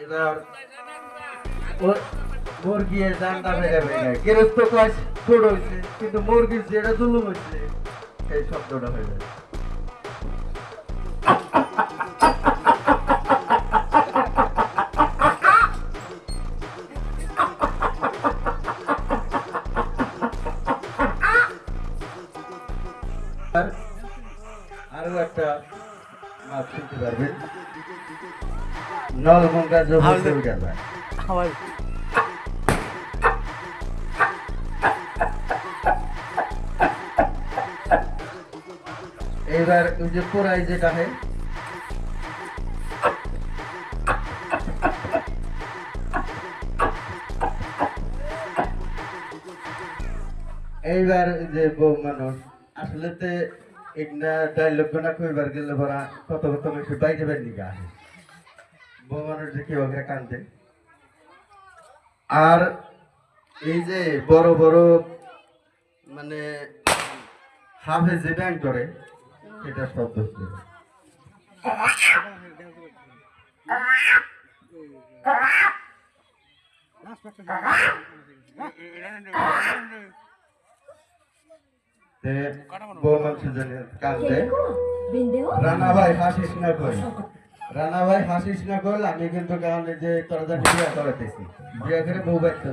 এবার মুরগির দামটা বেড়ে বেড়ে গেরস্ত কাজ ছোট হয়েছে কিন্তু মুরগির যেটা জুলুম হয়েছে সেই শব্দটা হয়ে যায়। আরো একটা মাছ শুনতে পারবেন, নলগঙ্গা জমিতে গেল। এবার ওই যে পোড়াই যেটা হয় এইবার যে বউ মানুষ আসলে একটা ডাইলগ না কইবার গেলে ভরা কত কত বেশি বাইরে বের নিকে আসে বউ মানুষ যে কেউ কান্দে। আর এই যে বড় বড় মানে হাফে যে ব্যাংক করে এটা শব্দ হচ্ছে বউ মানুষ কান্দে। রানা ভাই হাসিস না কই, রানা ভাই হাসিস না কল, আমি কিন্তু কারণে যে তোরা জানি বিয়া করাতেছি, বিয়া করে বউ বাইতে